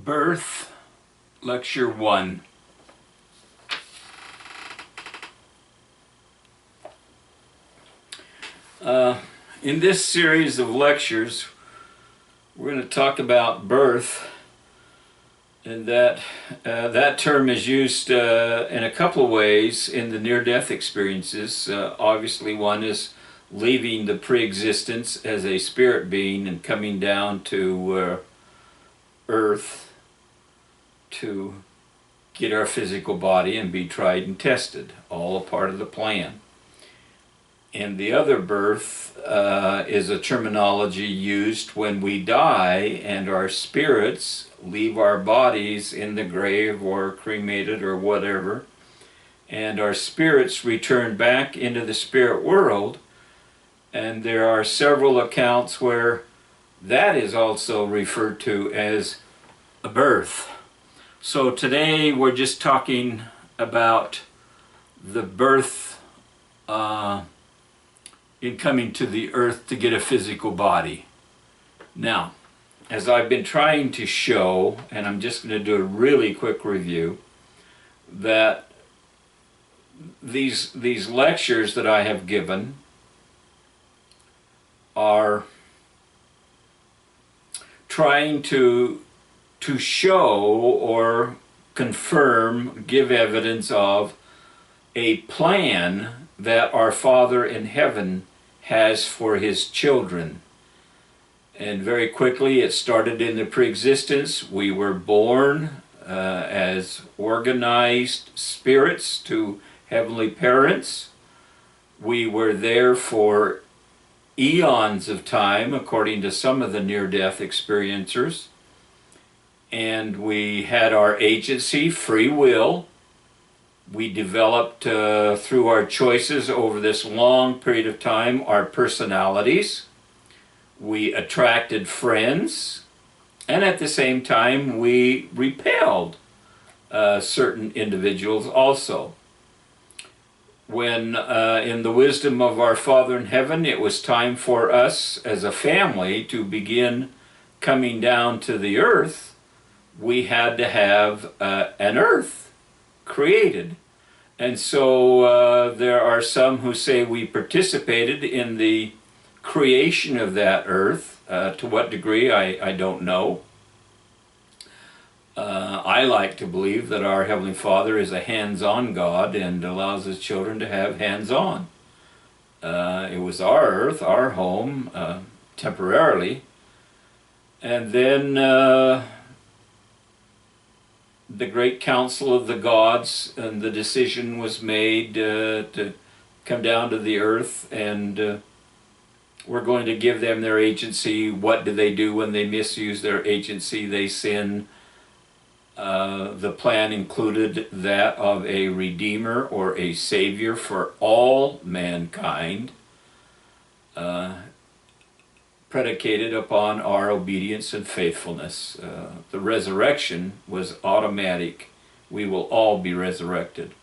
Birth, Lecture 1. In this series of lectures, we're going to talk about birth, and that term is used in a couple of ways in the near-death experiences. Obviously, one is leaving the pre-existence as a spirit being and coming down to earth to get our physical body and be tried and tested, all a part of the plan. And the other birth is a terminology used when we die and our spirits leave our bodies in the grave or cremated or whatever, and our spirits return back into the spirit world. And there are several accounts where that is also referred to as a birth. So today we're just talking about the birth in coming to the earth to get a physical body. Now, as I've been trying to show, and I'm just going to do a really quick review, that these lectures that I have given are trying to show or confirm, give evidence of a plan that our Father in heaven has for his children. And very quickly, it started in the pre-existence. We were born as organized spirits to heavenly parents. We were there for eons of time, according to some of the near-death experiencers. And we had our agency, free will. We developed through our choices over this long period of time our personalities. We attracted friends, and at the same time we repelled certain individuals also. When in the wisdom of our Father in heaven it was time for us as a family to begin coming down to the earth, we had to have an earth created. And so there are some who say we participated in the creation of that earth. To what degree, I don't know. I like to believe that our Heavenly Father is a hands-on God and allows his children to have hands-on. It was our earth, our home, temporarily. And then the great council of the gods, and the decision was made to come down to the earth, and we're going to give them their agency. What do they do when they misuse their agency? They sin. The plan included that of a redeemer or a savior for all mankind, predicated upon our obedience and faithfulness. The resurrection was automatic. We will all be resurrected.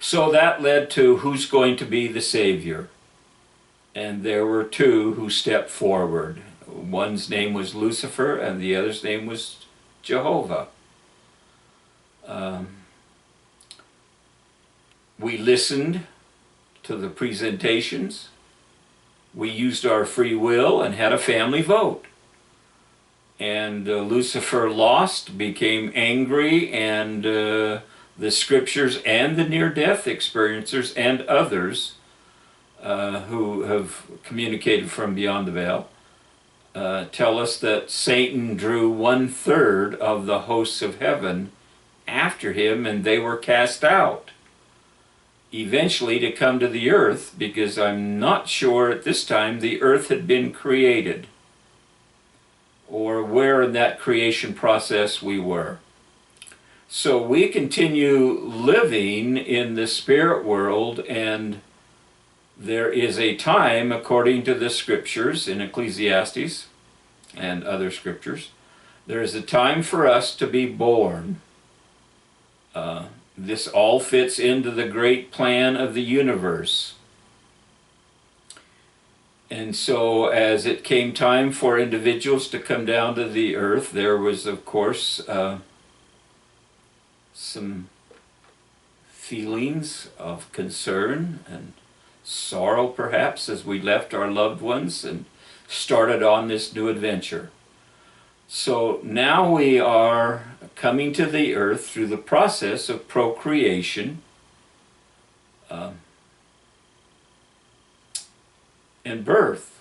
So that led to who's going to be the Savior. And there were two who stepped forward. One's name was Lucifer and the other's name was Jehovah. We listened to the presentations. We used our free will and had a family vote. And Lucifer lost, became angry, and the scriptures and the near-death experiencers and others who have communicated from beyond the veil tell us that Satan drew 1/3 of the hosts of heaven after him, and they were cast out. Eventually to come to the earth, because I'm not sure at this time the earth had been created, or where in that creation process we were. So we continue living in the spirit world, and there is a time, according to the scriptures in Ecclesiastes and other scriptures, there is a time for us to be born. This all fits into the great plan of the universe. And so as it came time for individuals to come down to the earth, there was, of course, some feelings of concern and sorrow, perhaps, as we left our loved ones and started on this new adventure. So now we are coming to the earth through the process of procreation and birth.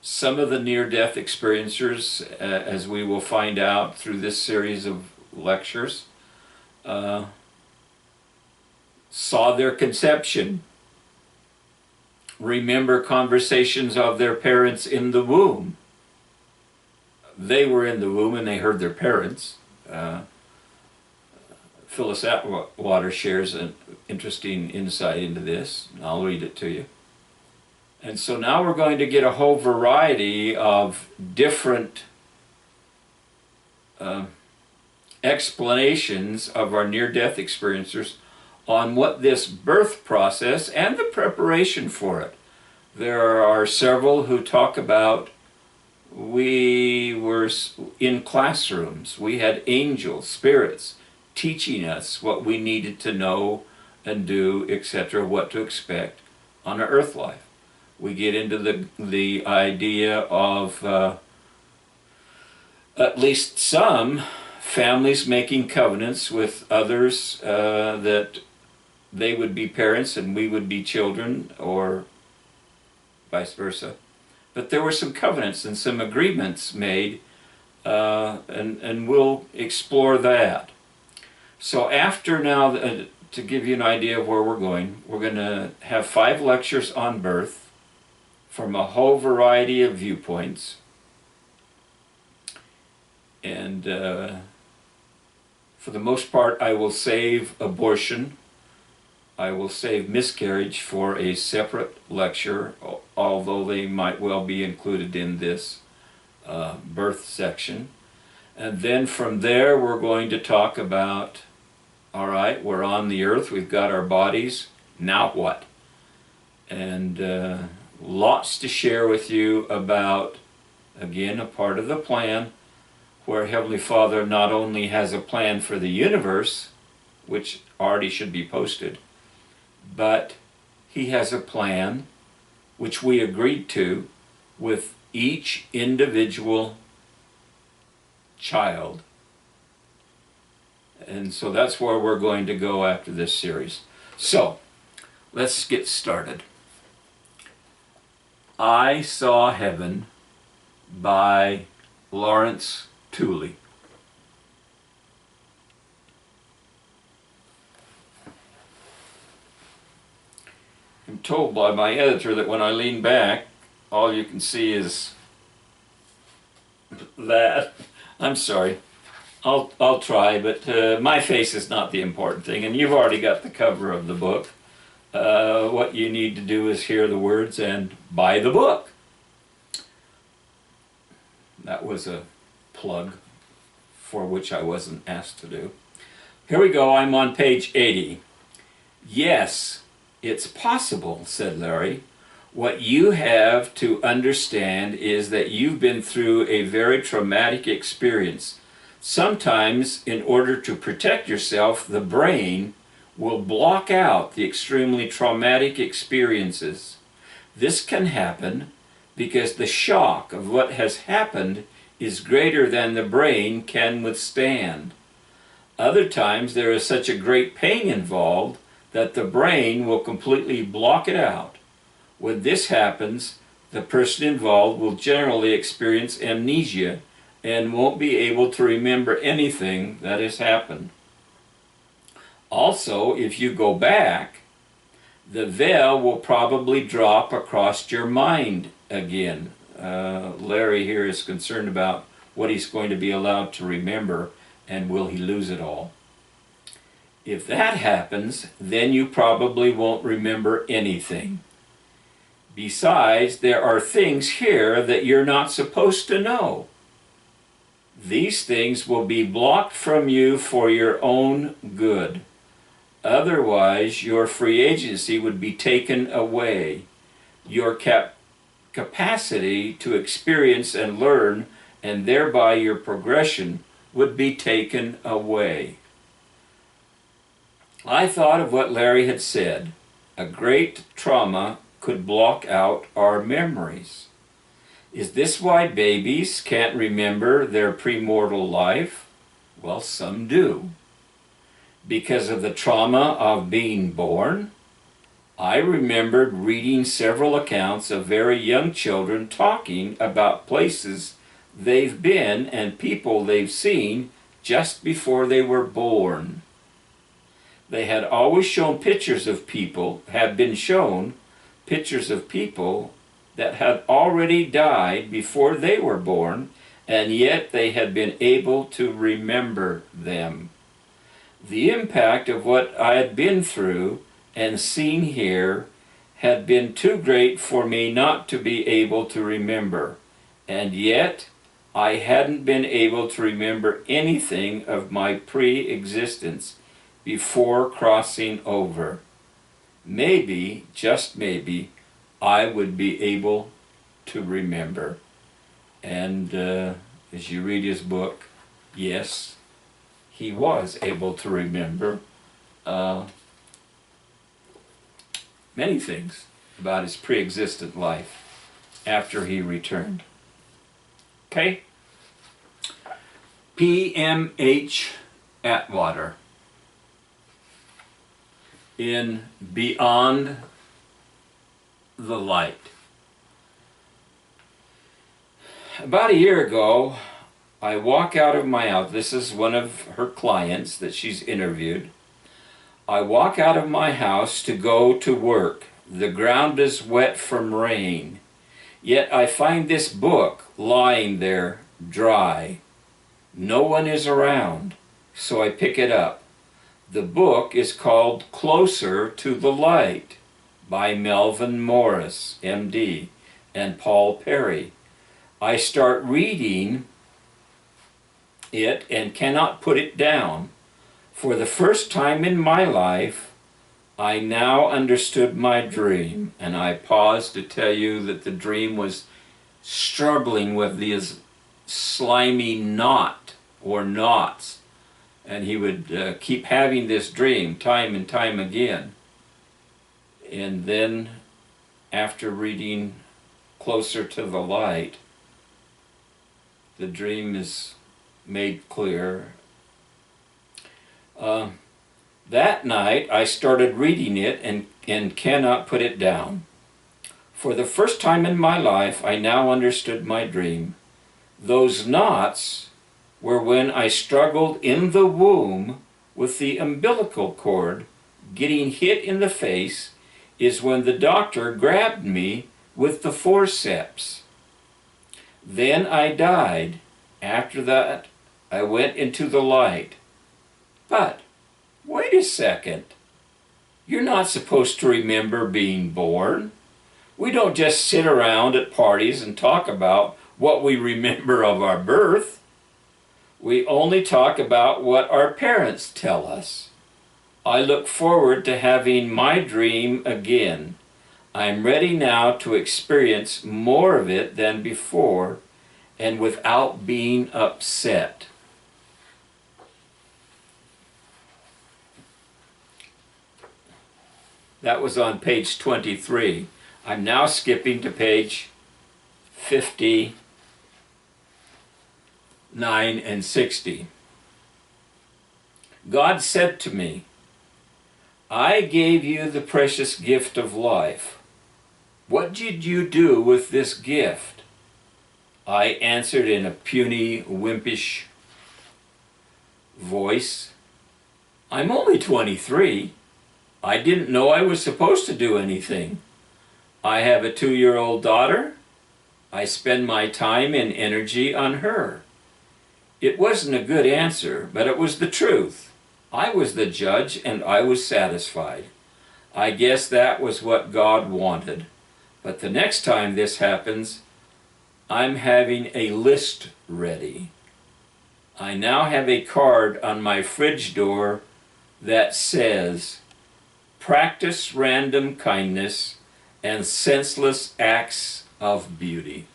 Some of the near-death experiencers, as we will find out through this series of lectures, saw their conception, remember conversations of their parents in the womb. They were in the womb and they heard their parents. Phyllis Atwater shares an interesting insight into this, and I'll read it to you. And so now we're going to get a whole variety of different explanations of our near-death experiencers on what this birth process and the preparation for it. There are several who talk about we were in classrooms, we had angels, spirits, teaching us what we needed to know and do, etc., what to expect on our earth life. We get into the idea of at least some families making covenants with others that they would be parents and we would be children, or vice versa. But there were some covenants and some agreements made, and we'll explore that. So after now, to give you an idea of where we're going to have 5 lectures on birth from a whole variety of viewpoints. And for the most part, I will save abortion. I will save miscarriage for a separate lecture, although they might well be included in this birth section. And then from there, we're going to talk about, all right, we're on the earth, we've got our bodies, now what? And lots to share with you about, again, a part of the plan where Heavenly Father not only has a plan for the universe, which already should be posted, but He has a plan which we agreed to with each individual child. And so that's where we're going to go after this series. So, let's get started. I Saw Heaven by Lawrence Tooley. I'm told by my editor that when I lean back, all you can see is that. I'm sorry. I'll try, but my face is not the important thing, and you've already got the cover of the book. What you need to do is hear the words and buy the book. That was a plug for which I wasn't asked to do. Here we go, I'm on page 80. Yes, it's possible, said Larry. What you have to understand is that you've been through a very traumatic experience. Sometimes, in order to protect yourself, the brain will block out the extremely traumatic experiences. This can happen because the shock of what has happened is greater than the brain can withstand. Other times there is such a great pain involved that the brain will completely block it out. When this happens, the person involved will generally experience amnesia and won't be able to remember anything that has happened. Also, if you go back, the veil will probably drop across your mind again. Larry here is concerned about what he's going to be allowed to remember, and will he lose it all. If that happens, then you probably won't remember anything. Besides, there are things here that you're not supposed to know. These things will be blocked from you for your own good. Otherwise, your free agency would be taken away. Your capacity to experience and learn, and thereby your progression would be taken away. I thought of what Larry had said. A great trauma could block out our memories. Is this why babies can't remember their premortal life? Well, some do. Because of the trauma of being born? I remembered reading several accounts of very young children talking about places they've been and people they've seen just before they were born. They had always shown pictures of people, had been shown pictures of people that had already died before they were born, and yet they had been able to remember them. The impact of what I had been through and seen here had been too great for me not to be able to remember, and yet I hadn't been able to remember anything of my pre-existence before crossing over. Maybe, just maybe, I would be able to remember. And as you read his book, yes, he was able to remember many things about his pre-existent life after he returned. Okay? P.M.H. Atwater in Beyond the Light. About a year ago, I walk out of my house. This is one of her clients that she's interviewed. I walk out of my house to go to work. The ground is wet from rain. Yet I find this book lying there dry. No one is around, so I pick it up. The book is called Closer to the Light by Melvin Morris, MD, and Paul Perry. I start reading it and cannot put it down. For the first time in my life, I now understood my dream. And I pause to tell you that the dream was struggling with these slimy knot or knots. And he would keep having this dream time and time again. And then, after reading Closer to the Light, the dream is made clear. That night, I started reading it and cannot put it down. For the first time in my life, I now understood my dream. Those knots were when I struggled in the womb with the umbilical cord. Getting hit in the face is when the doctor grabbed me with the forceps. Then I died. After that, I went into the light. But, wait a second. You're not supposed to remember being born. We don't just sit around at parties and talk about what we remember of our birth. We only talk about what our parents tell us. I look forward to having my dream again. I'm ready now to experience more of it than before and without being upset. That was on page 23. I'm now skipping to page 59 and 60. God said to me, I gave you the precious gift of life. What did you do with this gift? I answered in a puny, wimpish voice, I'm only 23. I didn't know I was supposed to do anything. I have a 2-year-old daughter. I spend my time and energy on her. It wasn't a good answer, but it was the truth. I was the judge and I was satisfied. I guess that was what God wanted. But the next time this happens, I'm having a list ready. I now have a card on my fridge door that says, practice random kindness and senseless acts of beauty.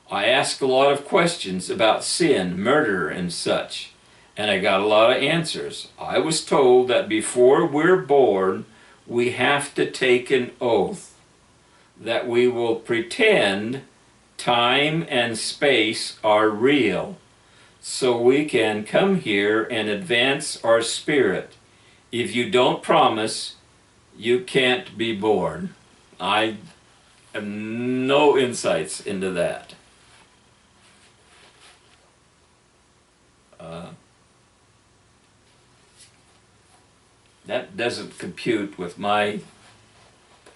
I asked a lot of questions about sin, murder, and such, and I got a lot of answers. I was told that before we're born, we have to take an oath that we will pretend time and space are real, so we can come here and advance our spirit. If you don't promise, you can't be born. I have no insights into that. That doesn't compute with my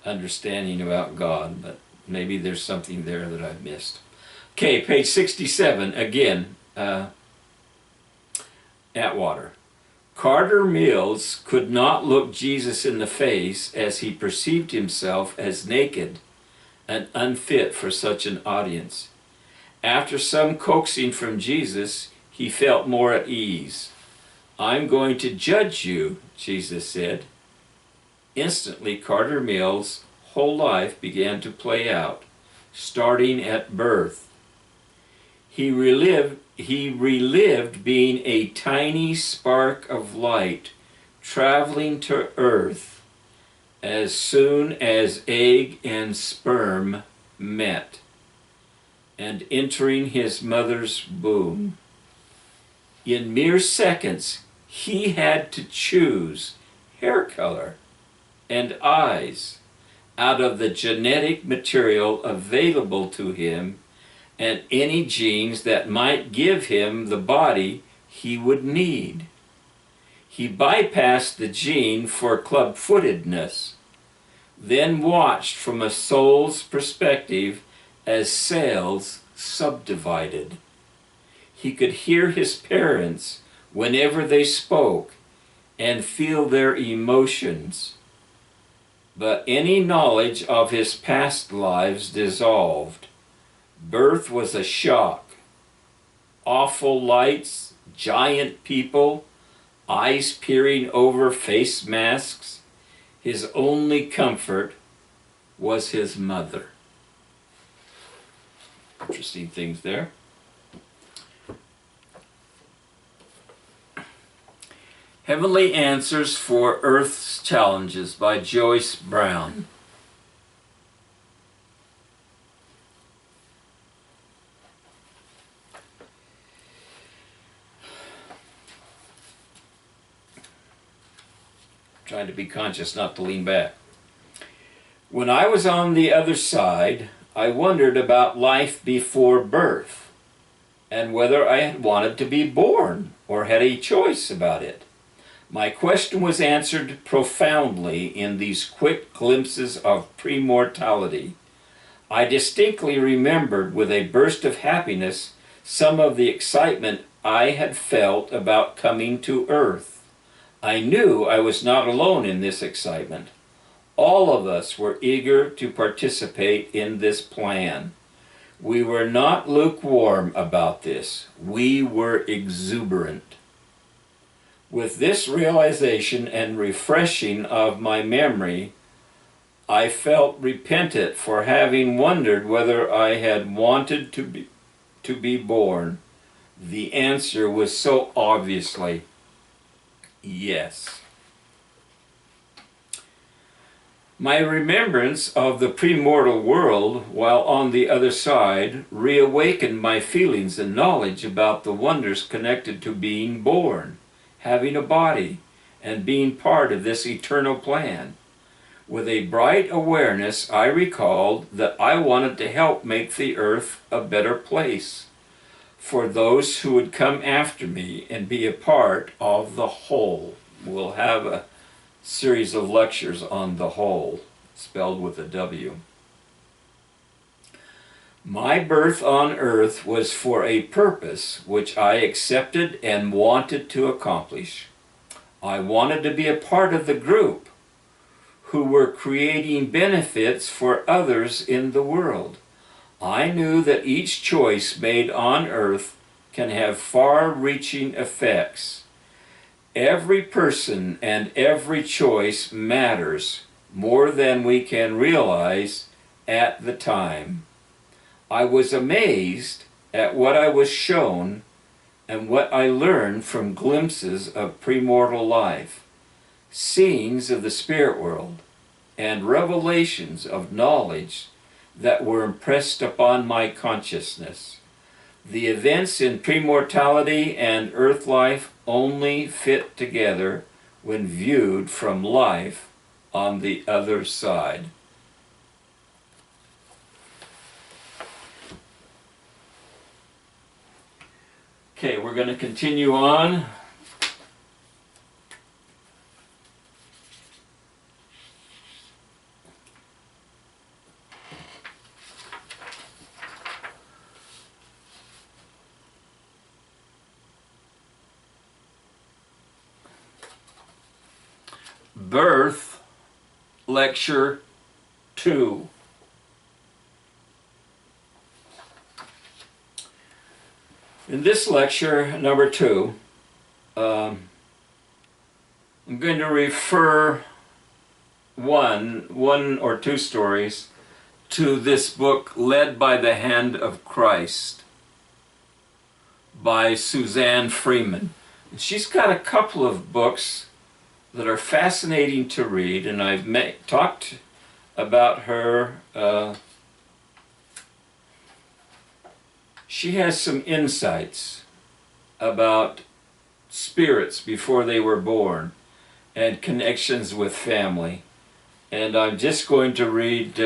understanding about God, but maybe there's something there that I've missed. Okay, page 67, again, Atwater. Carter Mills could not look Jesus in the face as he perceived himself as naked and unfit for such an audience. After some coaxing from Jesus, he felt more at ease. "I'm going to judge you," Jesus said. Instantly, Carter Mills' whole life began to play out, starting at birth. He relived being a tiny spark of light traveling to earth as soon as egg and sperm met, and entering his mother's womb. In mere seconds, he had to choose hair color and eyes out of the genetic material available to him and any genes that might give him the body he would need. He bypassed the gene for club-footedness, then watched from a soul's perspective as cells subdivided. He could hear his parents whenever they spoke and feel their emotions. But any knowledge of his past lives dissolved. Birth was a shock. Awful lights, giant people, eyes peering over face masks. His only comfort was his mother. Interesting things there. Heavenly Answers for Earth's Challenges by Joyce Brown. Trying to be conscious not to lean back. When I was on the other side, I wondered about life before birth and whether I had wanted to be born or had a choice about it. My question was answered profoundly in these quick glimpses of premortality. I distinctly remembered with a burst of happiness some of the excitement I had felt about coming to Earth. I knew I was not alone in this excitement. All of us were eager to participate in this plan. We were not lukewarm about this. We were exuberant. With this realization and refreshing of my memory, I felt repentant for having wondered whether I had wanted to be born. The answer was so obviously yes. My remembrance of the premortal world while on the other side reawakened my feelings and knowledge about the wonders connected to being born, having a body, and being part of this eternal plan. With a bright awareness, I recalled that I wanted to help make the earth a better place for those who would come after me and be a part of the whole. We'll have a series of lectures on the whole, spelled with a W. My birth on earth was for a purpose which I accepted and wanted to accomplish. I wanted to be a part of the group who were creating benefits for others in the world. I knew that each choice made on earth can have far-reaching effects. Every person and every choice matters more than we can realize at the time. I was amazed at what I was shown and what I learned from glimpses of premortal life, scenes of the spirit world, and revelations of knowledge that were impressed upon my consciousness. The events in premortality and earth life only fit together when viewed from life on the other side. Okay, we're going to continue on. Birth, Lecture 2. In this lecture, number 2, I'm going to refer one or two stories to this book, Led by the Hand of Christ, by Suzanne Freeman. And she's got a couple of books that are fascinating to read, and I've talked about her. She has some insights about spirits before they were born and connections with family. And I'm just going to read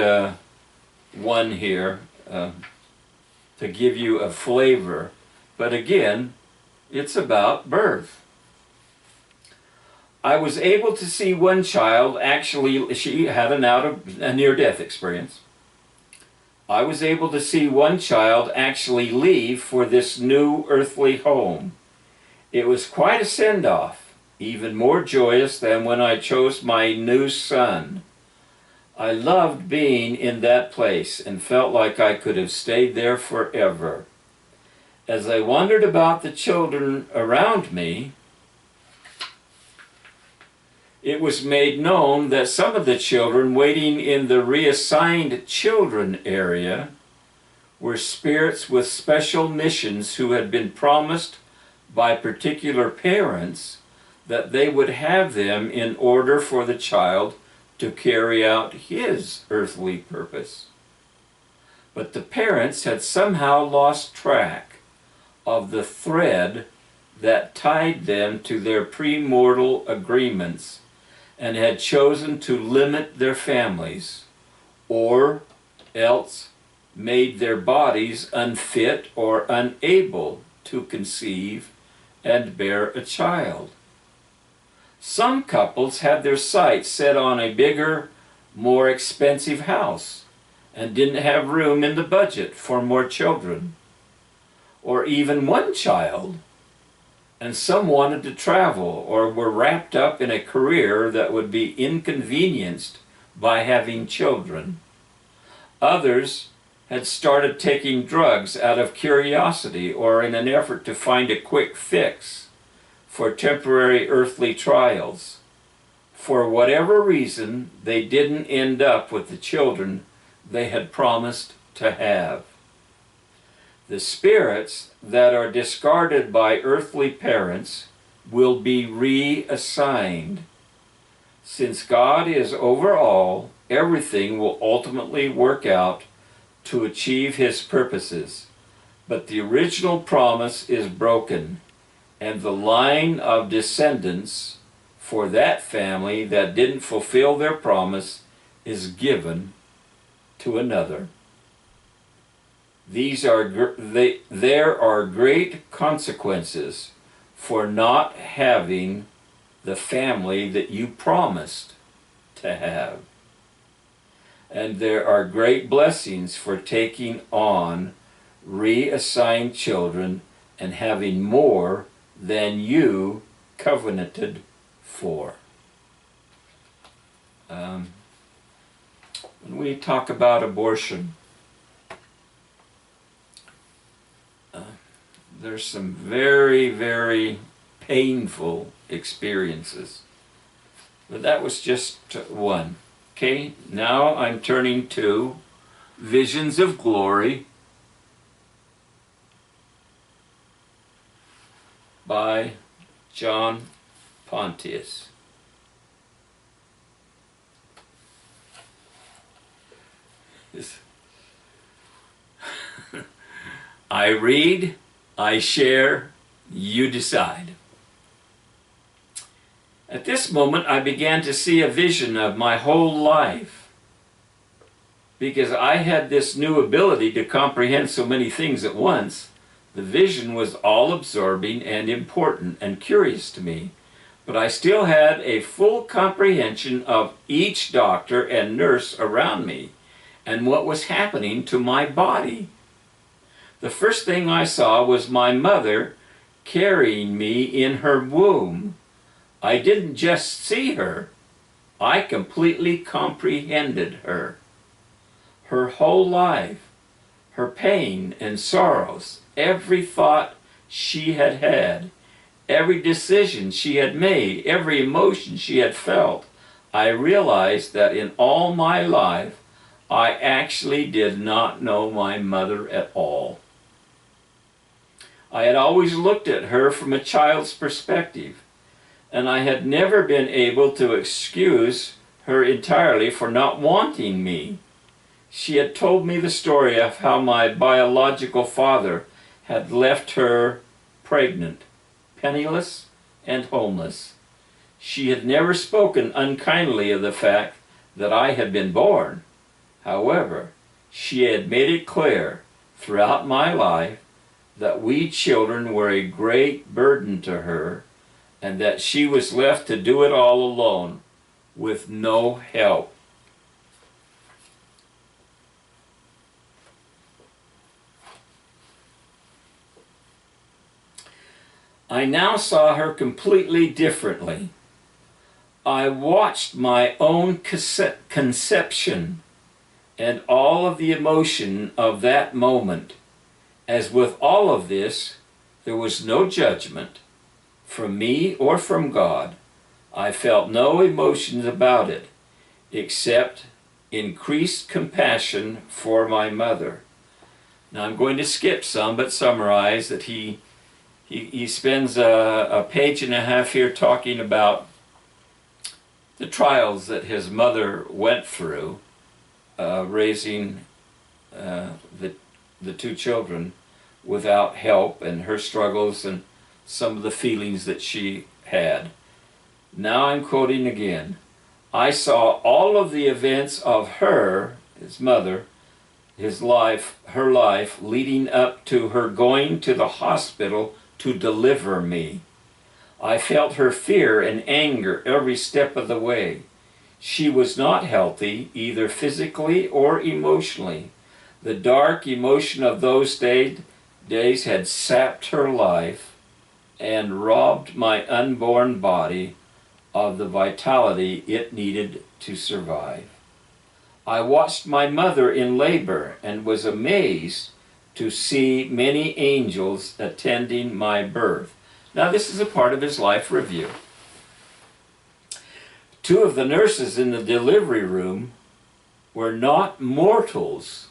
one here to give you a flavor. But again, it's about birth. I was able to see one child, actually, she had a near-death experience. I was able to see one child actually leave for this new earthly home. It was quite a send-off, even more joyous than when I chose my new son. I loved being in that place and felt like I could have stayed there forever. As I wondered about the children around me, it was made known that some of the children waiting in the reassigned children area were spirits with special missions who had been promised by particular parents that they would have them in order for the child to carry out his earthly purpose. But the parents had somehow lost track of the thread that tied them to their premortal agreements and had chosen to limit their families, or else made their bodies unfit or unable to conceive and bear a child. Some couples had their sights set on a bigger, more expensive house and didn't have room in the budget for more children, or even one child. And some wanted to travel or were wrapped up in a career that would be inconvenienced by having children. Others had started taking drugs out of curiosity or in an effort to find a quick fix for temporary earthly trials. For whatever reason, they didn't end up with the children they had promised to have. The spirits that are discarded by earthly parents will be reassigned. Since God is over all, everything will ultimately work out to achieve His purposes. But the original promise is broken, and the line of descendants for that family that didn't fulfill their promise is given to another. There are great consequences for not having the family that you promised to have. And there are great blessings for taking on reassigned children and having more than you covenanted for. When we talk about abortion, there's some very, very painful experiences. But that was just one. Okay, now I'm turning to Visions of Glory by John Pontius. I read, I share, you decide. At this moment, I began to see a vision of my whole life, because I had this new ability to comprehend so many things at once. The vision was all-absorbing and important and curious to me, but I still had a full comprehension of each doctor and nurse around me and what was happening to my body. The first thing I saw was my mother carrying me in her womb. I didn't just see her, I completely comprehended her. Her whole life, her pain and sorrows, every thought she had had, every decision she had made, every emotion she had felt, I realized that in all my life, I actually did not know my mother at all. I had always looked at her from a child's perspective, and I had never been able to excuse her entirely for not wanting me. She had told me the story of how my biological father had left her pregnant, penniless, and homeless. She had never spoken unkindly of the fact that I had been born. However, she had made it clear throughout my life that we children were a great burden to her, and that she was left to do it all alone, with no help. I now saw her completely differently. I watched my own conception and all of the emotion of that moment. As with all of this, there was no judgment from me or from God. I felt no emotions about it, except increased compassion for my mother. Now I'm going to skip some, but summarize that he spends a page and a half here talking about the trials that his mother went through, raising the two children without help, and her struggles and some of the feelings that she had. Now I'm quoting again. I saw all of the events of her, his mother, her life leading up to her going to the hospital to deliver me. I felt her fear and anger every step of the way. She was not healthy, either physically or emotionally. The dark emotion of those days had sapped her life and robbed my unborn body of the vitality it needed to survive. I watched my mother in labor and was amazed to see many angels attending my birth. Now this is a part of his life review. Two of the nurses in the delivery room were not mortals,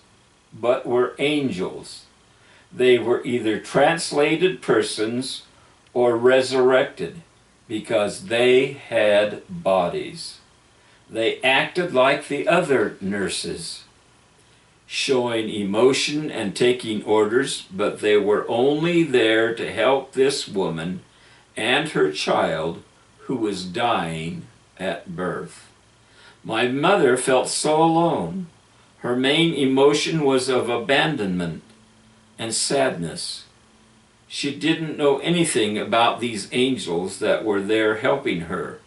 but were angels. They were either translated persons or resurrected, because they had bodies. They acted like the other nurses, showing emotion and taking orders, but they were only there to help this woman and her child who was dying at birth. My mother felt so alone. Her main emotion was of abandonment and sadness. She didn't know anything about these angels that were there helping her,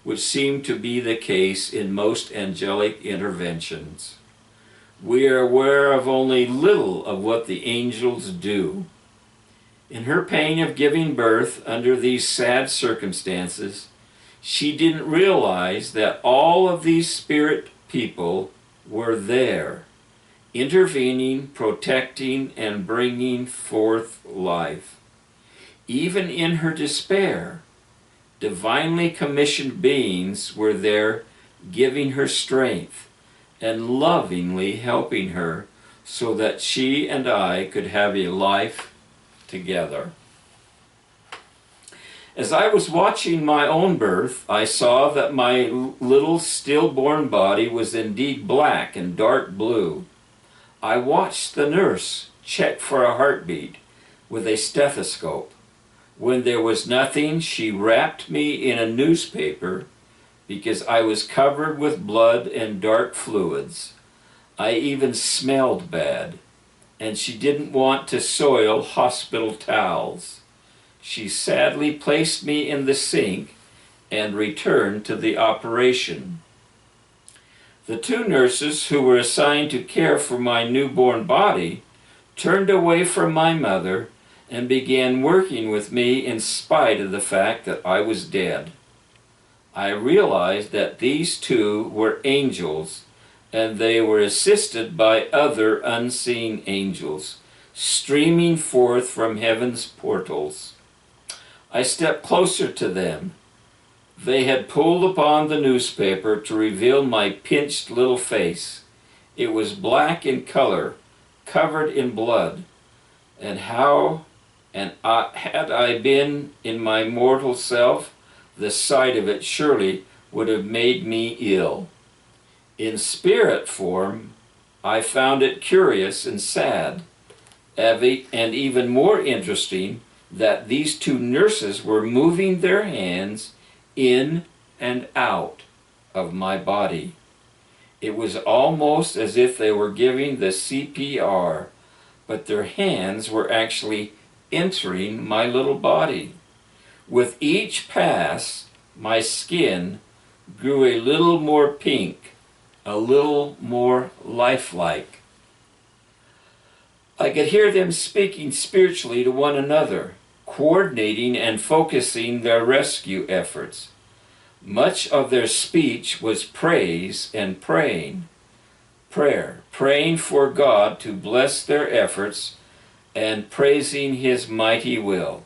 which seemed to be the case in most angelic interventions. We are aware of only little of what the angels do. In her pain of giving birth under these sad circumstances, she didn't realize that all of these spirit people were there, intervening, protecting, and bringing forth life. Even in her despair, divinely commissioned beings were there giving her strength, and lovingly helping her so that she and I could have a life together. As I was watching my own birth, I saw that my little stillborn body was indeed black and dark blue. I watched the nurse check for a heartbeat with a stethoscope. When there was nothing, she wrapped me in a newspaper because I was covered with blood and dark fluids. I even smelled bad, and she didn't want to soil hospital towels. She sadly placed me in the sink and returned to the operation. The two nurses who were assigned to care for my newborn body turned away from my mother and began working with me in spite of the fact that I was dead. I realized that these two were angels, and they were assisted by other unseen angels, streaming forth from heaven's portals. I stepped closer to them. They had pulled upon the newspaper to reveal my pinched little face. It was black in color, covered in blood. And had I been in my mortal self, the sight of it surely would have made me ill. In spirit form, I found it curious and sad, and even more interesting that these two nurses were moving their hands in and out of my body. It was almost as if they were giving the CPR, but their hands were actually entering my little body. With each pass, my skin grew a little more pink, a little more lifelike. I could hear them speaking spiritually to one another, coordinating and focusing their rescue efforts. Much of their speech was praise and praying. Praying for God to bless their efforts and praising His mighty will.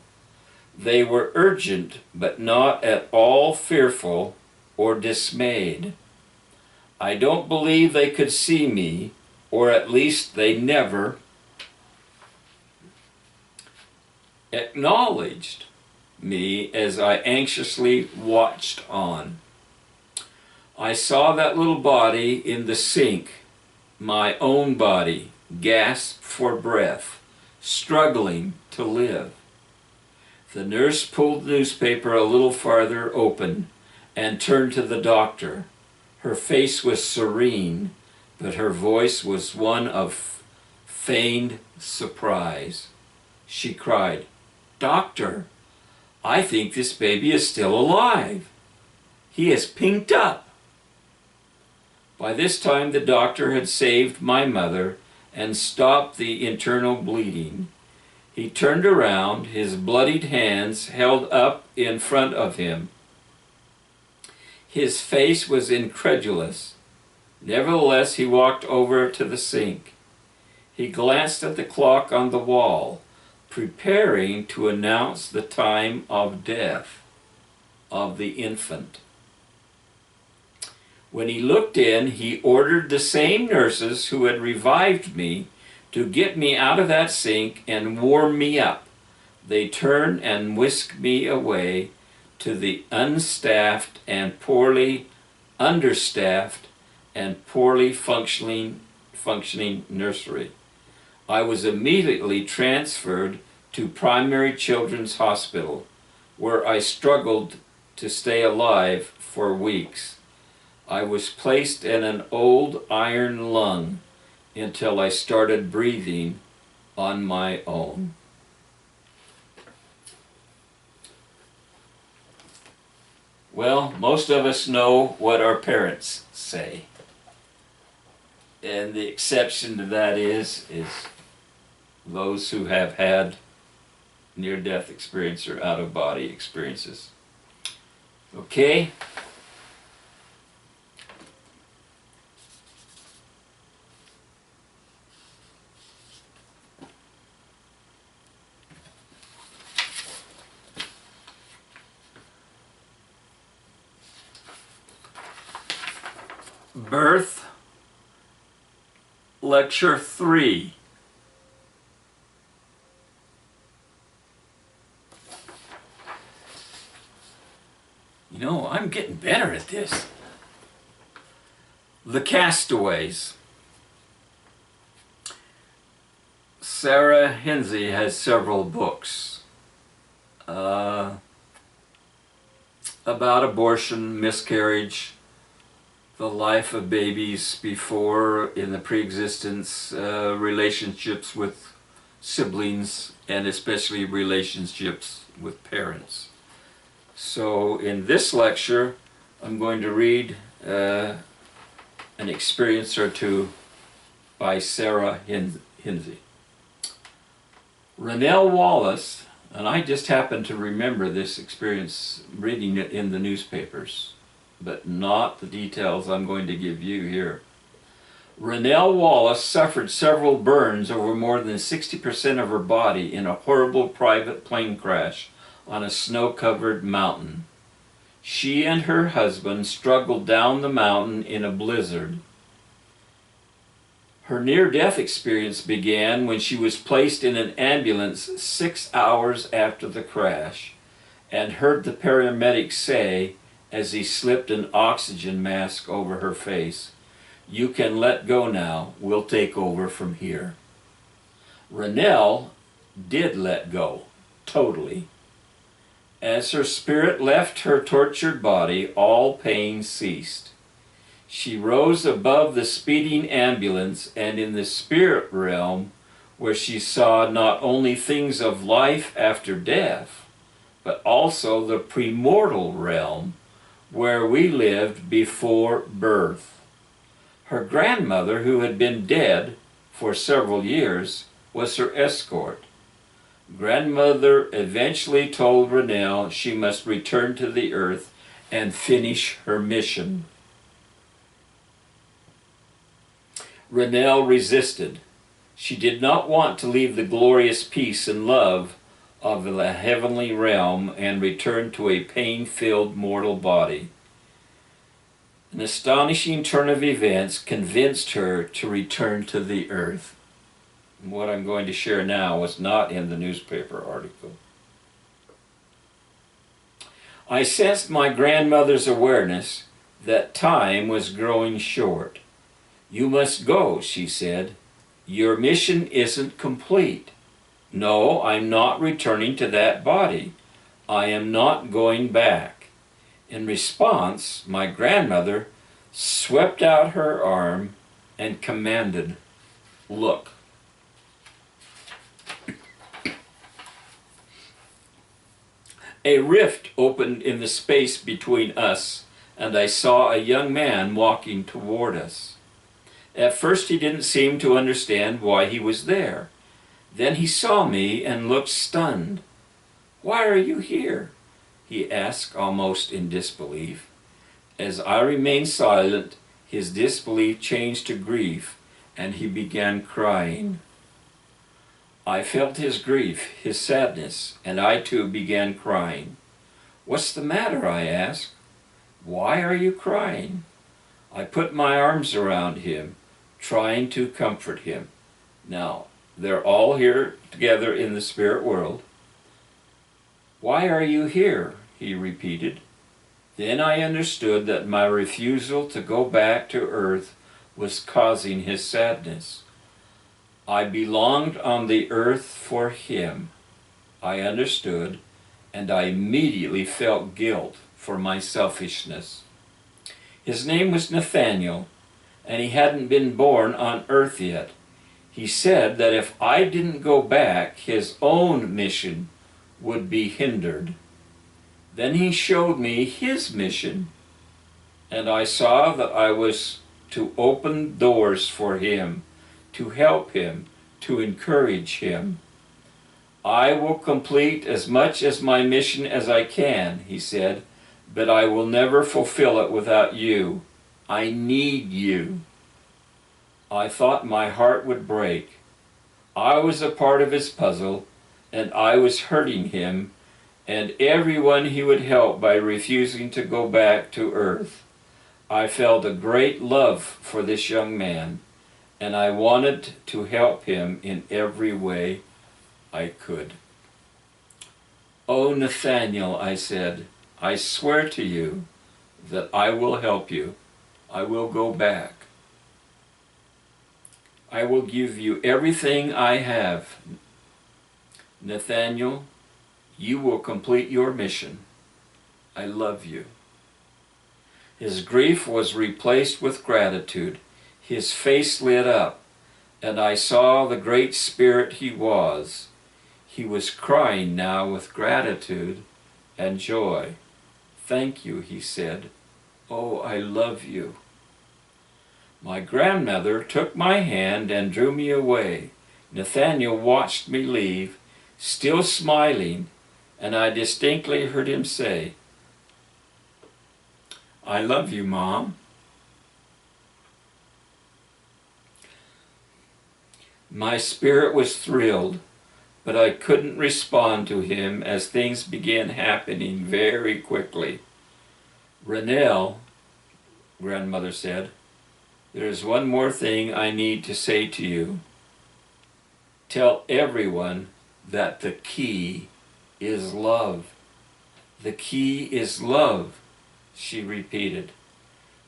They were urgent, but not at all fearful or dismayed. I don't believe they could see me, or at least they never acknowledged me as I anxiously watched on. I saw that little body in the sink, my own body, gasp for breath, struggling to live. The nurse pulled the newspaper a little farther open and turned to the doctor. Her face was serene, but her voice was one of feigned surprise. She cried, "Doctor, I think this baby is still alive. He is pinked up." By this time the doctor had saved my mother and stopped the internal bleeding. He turned around, his bloodied hands held up in front of him. His face was incredulous. Nevertheless, he walked over to the sink. He glanced at the clock on the wall, preparing to announce the time of death of the infant. When he looked in, he ordered the same nurses who had revived me to get me out of that sink and warm me up. They turned and whisked me away to the understaffed and poorly functioning nursery. I was immediately transferred to Primary Children's Hospital, where I struggled to stay alive for weeks. I was placed in an old iron lung until I started breathing on my own. Well, most of us know what our parents say. And the exception to that is those who have had near-death experience or out-of-body experiences. Okay? Birth Lecture 3. You know, I'm getting better at this. The Castaways. Sarah Hinsey has several books about abortion, miscarriage, the life of babies before, in the pre-existence, relationships with siblings, and especially relationships with parents. So in this lecture, I'm going to read an experience or two by Sarah Hinsey. Rennell Wallace, and I just happen to remember this experience reading it in the newspapers, but not the details I'm going to give you here. Rennell Wallace suffered several burns over more than 60% of her body in a horrible private plane crash on a snow-covered mountain. She and her husband struggled down the mountain in a blizzard. Her near-death experience began when she was placed in an ambulance 6 hours after the crash and heard the paramedic say, as he slipped an oxygen mask over her face, "You can let go now, we'll take over from here." Rennell did let go, totally. As her spirit left her tortured body, all pain ceased. She rose above the speeding ambulance and in the spirit realm, where she saw not only things of life after death, but also the premortal realm, where we lived before birth. Her grandmother, who had been dead for several years, was her escort. Grandmother eventually told Rennell she must return to the earth and finish her mission. Rennell resisted. She did not want to leave the glorious peace and love of the heavenly realm and return to a pain-filled mortal body. An astonishing turn of events convinced her to return to the earth. And what I'm going to share now was not in the newspaper article. I sensed my grandmother's awareness that time was growing short. "You must go," she said. "Your mission isn't complete. No, I'm not returning to that body. I am not going back." In response, my grandmother swept out her arm and commanded, "Look." A rift opened in the space between us, and I saw a young man walking toward us. At first he didn't seem to understand why he was there. Then he saw me and looked stunned. "Why are you here?" he asked, almost in disbelief. As I remained silent, his disbelief changed to grief, and he began crying. I felt his grief, his sadness, and I too began crying. "What's the matter?" I asked. "Why are you crying?" I put my arms around him, trying to comfort him. Now, they're all here together in the spirit world. "Why are you here?" he repeated. Then I understood that my refusal to go back to earth was causing his sadness. I belonged on the earth for him. I understood, and I immediately felt guilt for my selfishness. His name was Nathaniel, and he hadn't been born on earth yet. He said that if I didn't go back, his own mission would be hindered. Then he showed me his mission, and I saw that I was to open doors for him, to help him, to encourage him. "I will complete as much as my mission as I can," he said, "but I will never fulfill it without you. I need you." I thought my heart would break. I was a part of his puzzle, and I was hurting him and everyone he would help by refusing to go back to earth. I felt a great love for this young man, and I wanted to help him in every way I could. "Oh, Nathaniel," I said, "I swear to you that I will help you. I will go back. I will give you everything I have. Nathaniel, you will complete your mission. I love you." His grief was replaced with gratitude. His face lit up, and I saw the great spirit he was. He was crying now with gratitude and joy. "Thank you," he said. "Oh, I love you." My grandmother took my hand and drew me away. Nathaniel watched me leave, still smiling, and I distinctly heard him say, "I love you, Mom." My spirit was thrilled, but I couldn't respond to him as things began happening very quickly. "Rennell," grandmother said, "there is one more thing I need to say to you. Tell everyone that the key is love." "The key is love," she repeated.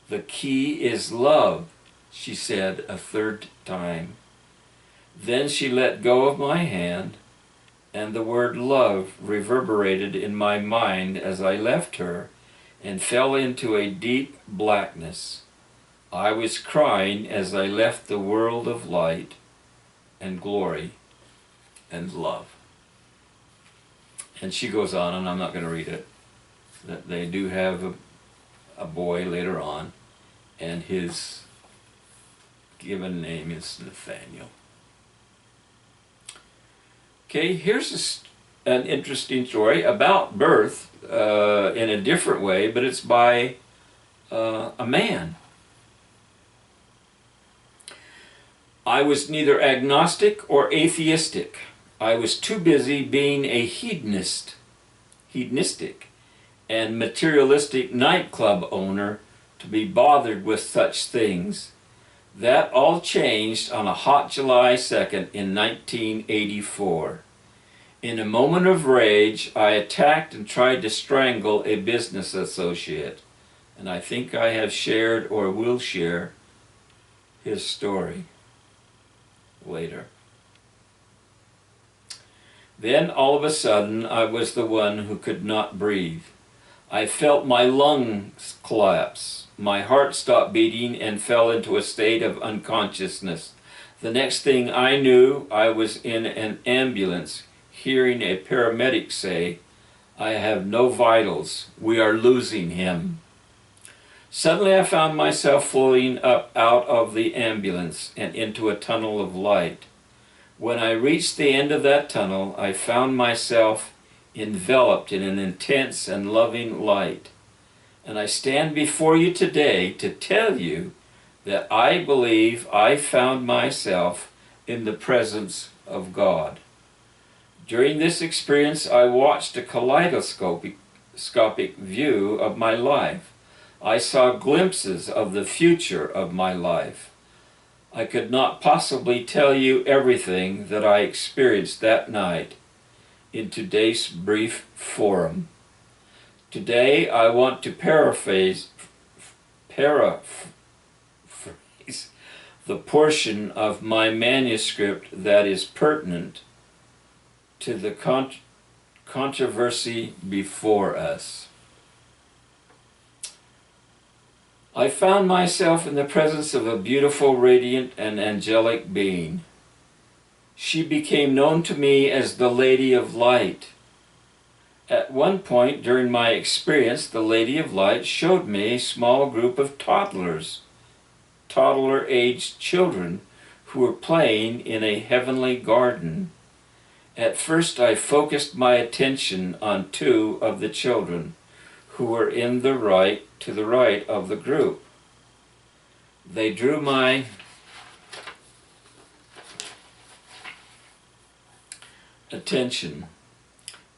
"The key is love," she said a third time. Then she let go of my hand, and the word love reverberated in my mind as I left her and fell into a deep blackness. I was crying as I left the world of light and glory and love. And she goes on, and I'm not going to read it, that they do have a boy later on, and his given name is Nathaniel. Okay, here's an interesting story about birth in a different way, but it's by a man. "I was neither agnostic or atheistic. I was too busy being a hedonistic and materialistic nightclub owner to be bothered with such things. That all changed on a hot July 2nd in 1984. In a moment of rage, I attacked and tried to strangle a business associate, and I think I have shared or will share his story later. Then all of a sudden I was the one who could not breathe. I felt my lungs collapse. My heart stopped beating and fell into a state of unconsciousness. The next thing I knew, I was in an ambulance, hearing a paramedic say, 'I have no vitals. We are losing him.' Suddenly I found myself floating up out of the ambulance and into a tunnel of light. When I reached the end of that tunnel, I found myself enveloped in an intense and loving light. And I stand before you today to tell you that I believe I found myself in the presence of God. During this experience, I watched a kaleidoscopic view of my life. I saw glimpses of the future of my life. I could not possibly tell you everything that I experienced that night in today's brief forum. Today I want to paraphrase the portion of my manuscript that is pertinent to the controversy before us. I found myself in the presence of a beautiful, radiant, and angelic being. She became known to me as the Lady of Light. At one point during my experience, the Lady of Light showed me a small group of toddler-aged children who were playing in a heavenly garden. At first I focused my attention on two of the children who were to the right of the group. They drew my attention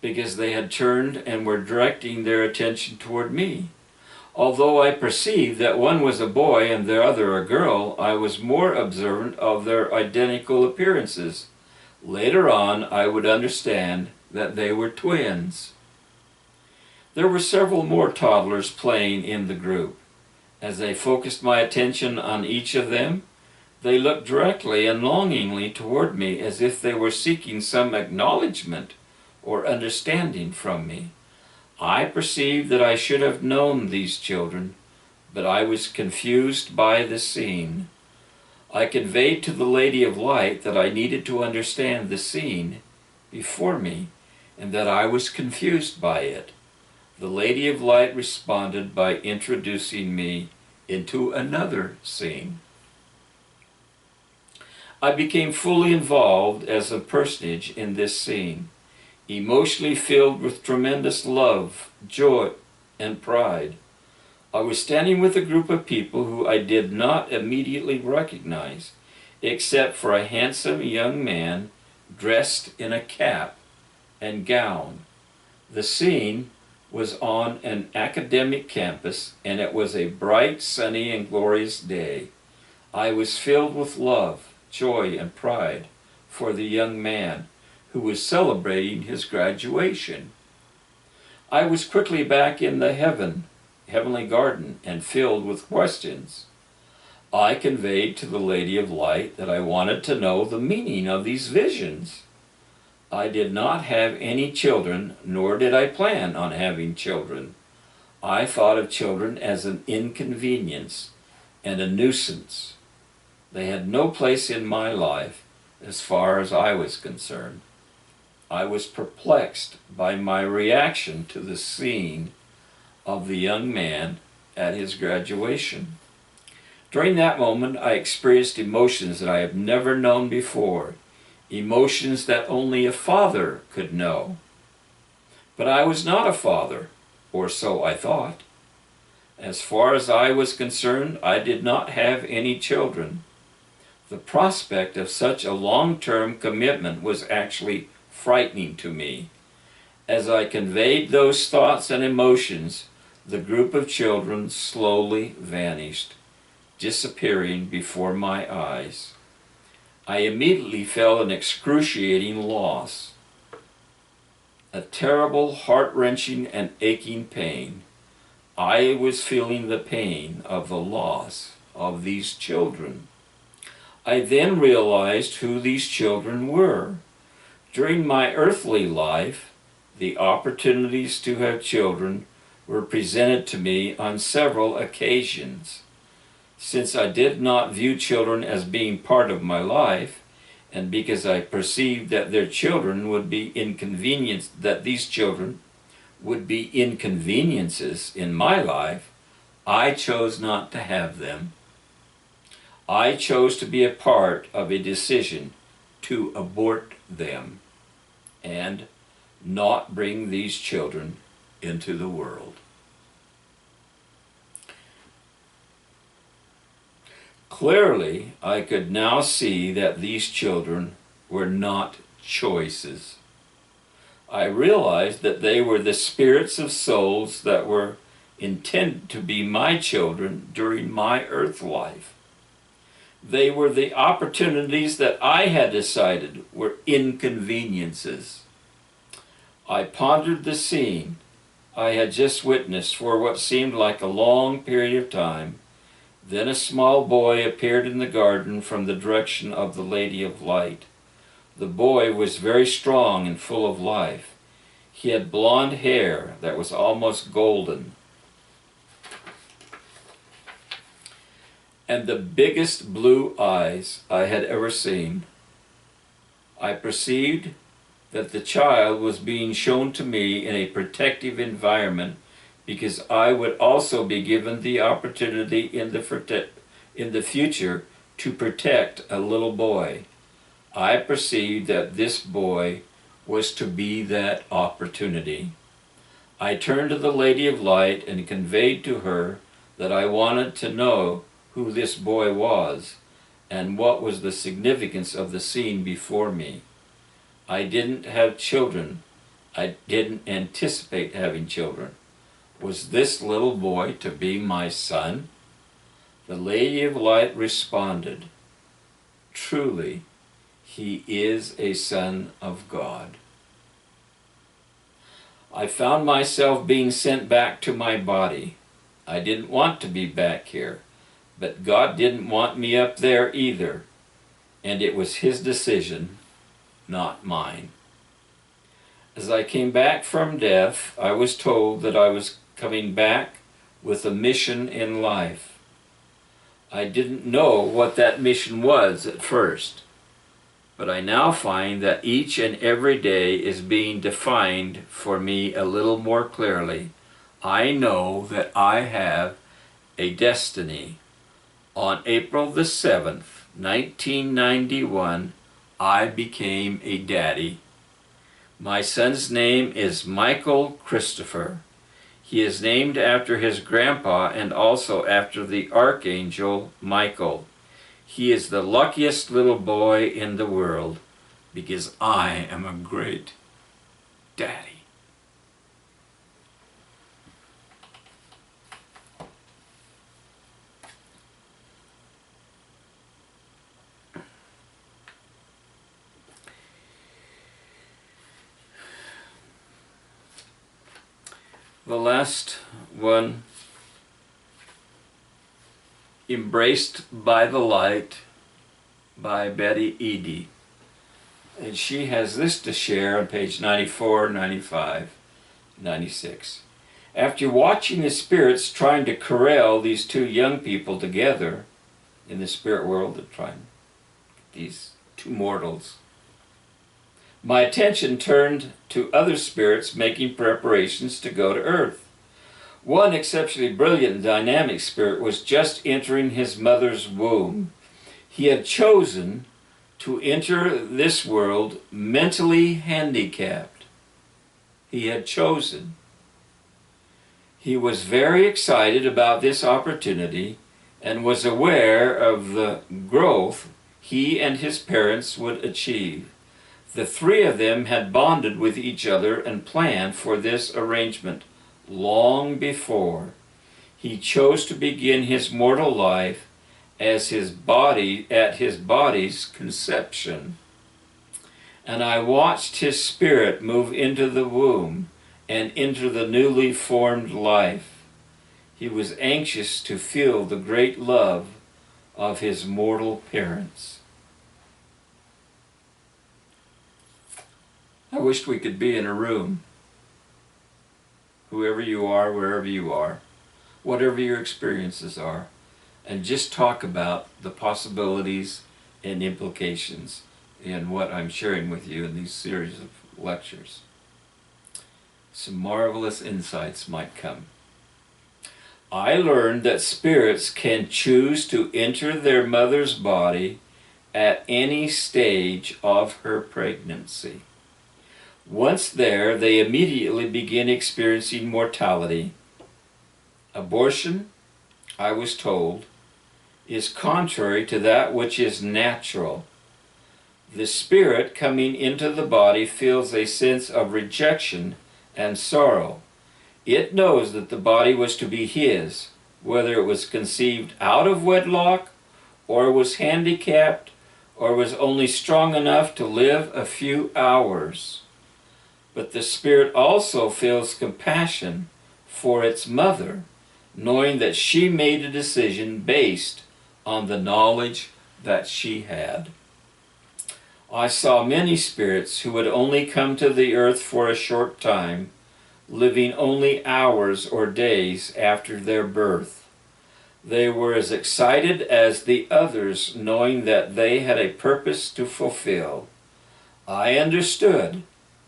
because they had turned and were directing their attention toward me. Although I perceived that one was a boy and the other a girl, I was more observant of their identical appearances. Later on, I would understand that they were twins. There were several more toddlers playing in the group. As I focused my attention on each of them, they looked directly and longingly toward me as if they were seeking some acknowledgement or understanding from me. I perceived that I should have known these children, but I was confused by the scene. I conveyed to the Lady of Light that I needed to understand the scene before me and that I was confused by it. The Lady of Light responded by introducing me into another scene. I became fully involved as a personage in this scene, emotionally filled with tremendous love, joy, and pride. I was standing with a group of people who I did not immediately recognize, except for a handsome young man dressed in a cap and gown. The scene was on an academic campus, and it was a bright, sunny, and glorious day. I was filled with love, joy, and pride for the young man who was celebrating his graduation. I was quickly back in the heavenly garden and filled with questions. I conveyed to the Lady of Light that I wanted to know the meaning of these visions. I did not have any children, nor did I plan on having children. I thought of children as an inconvenience and a nuisance. They had no place in my life as far as I was concerned. I was perplexed by my reaction to the scene of the young man at his graduation. During that moment, I experienced emotions that I have never known before, emotions that only a father could know. But I was not a father, or so I thought. As far as I was concerned, I did not have any children. The prospect of such a long-term commitment was actually frightening to me. As I conveyed those thoughts and emotions, the group of children slowly vanished, disappearing before my eyes. I immediately felt an excruciating loss, a terrible, heart-wrenching, and aching pain. I was feeling the pain of the loss of these children. I then realized who these children were. During my earthly life, the opportunities to have children were presented to me on several occasions. Since I did not view children as being part of my life, and because I perceived that these children would be inconveniences in my life, I chose not to have them. I chose to be a part of a decision to abort them and not bring these children into the world. Clearly, I could now see that these children were not choices. I realized that they were the spirits of souls that were intended to be my children during my earth life. They were the opportunities that I had decided were inconveniences. I pondered the scene I had just witnessed for what seemed like a long period of time. Then a small boy appeared in the garden from the direction of the Lady of Light. The boy was very strong and full of life. He had blonde hair that was almost golden, and the biggest blue eyes I had ever seen. I perceived that the child was being shown to me in a protective environment because I would also be given the opportunity in the future to protect a little boy. I perceived that this boy was to be that opportunity. I turned to the Lady of Light and conveyed to her that I wanted to know who this boy was and what was the significance of the scene before me. I didn't have children. I didn't anticipate having children. Was this little boy to be my son? The Lady of Light responded, truly, he is a son of God. I found myself being sent back to my body. I didn't want to be back here, but God didn't want me up there either, and it was His decision, not mine. As I came back from death, I was told that I was coming back with a mission in life. I didn't know what that mission was at first, but I now find that each and every day is being defined for me a little more clearly. I know that I have a destiny. On April the 7th, 1991, I became a daddy. My son's name is Michael Christopher. He is named after his grandpa and also after the Archangel Michael. He is the luckiest little boy in the world because I am a great daddy. The last one, Embraced by the Light by Betty Eady. And she has this to share on page 94, 95, 96. After watching the spirits trying to corral these two young people together in the spirit world, these two mortals, my attention turned to other spirits making preparations to go to Earth. One exceptionally brilliant and dynamic spirit was just entering his mother's womb. He had chosen to enter this world mentally handicapped. He had chosen. He was very excited about this opportunity and was aware of the growth he and his parents would achieve. The three of them had bonded with each other and planned for this arrangement long before. He chose to begin his mortal life as at his body's conception. And I watched his spirit move into the womb and into the newly formed life. He was anxious to feel the great love of his mortal parents. I wished we could be in a room, whoever you are, wherever you are, whatever your experiences are, and just talk about the possibilities and implications in what I'm sharing with you in these series of lectures. Some marvelous insights might come. I learned that spirits can choose to enter their mother's body at any stage of her pregnancy. Once there, they immediately begin experiencing mortality. Abortion, I was told, is contrary to that which is natural. The spirit coming into the body feels a sense of rejection and sorrow. It knows that the body was to be his, whether it was conceived out of wedlock, or was handicapped, or was only strong enough to live a few hours. But the spirit also feels compassion for its mother, knowing that she made a decision based on the knowledge that she had. I saw many spirits who would only come to the earth for a short time, living only hours or days after their birth. They were as excited as the others, knowing that they had a purpose to fulfill. I understood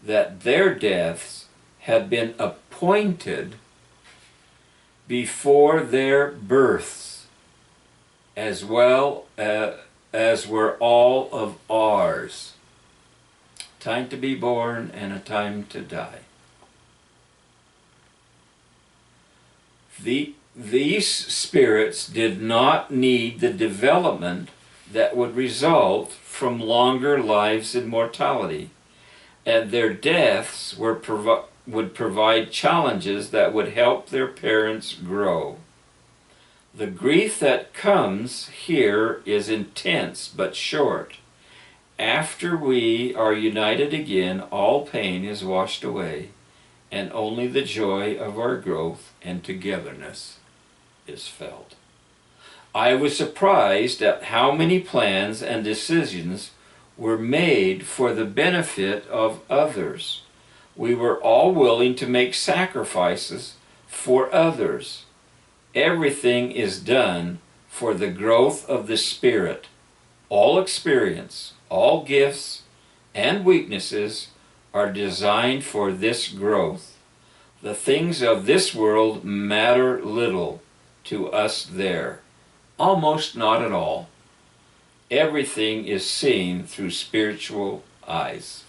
that their deaths had been appointed before their births, as well as were all of ours. Time to be born and a time to die. These spirits did not need the development that would result from longer lives in mortality, and their deaths were would provide challenges that would help their parents grow. The grief that comes here is intense but short. After we are united again, all pain is washed away, and only the joy of our growth and togetherness is felt. I was surprised at how many plans and decisions were made for the benefit of others. We were all willing to make sacrifices for others. Everything is done for the growth of the Spirit. All experience, all gifts, and weaknesses are designed for this growth. The things of this world matter little to us there, almost not at all. Everything is seen through spiritual eyes.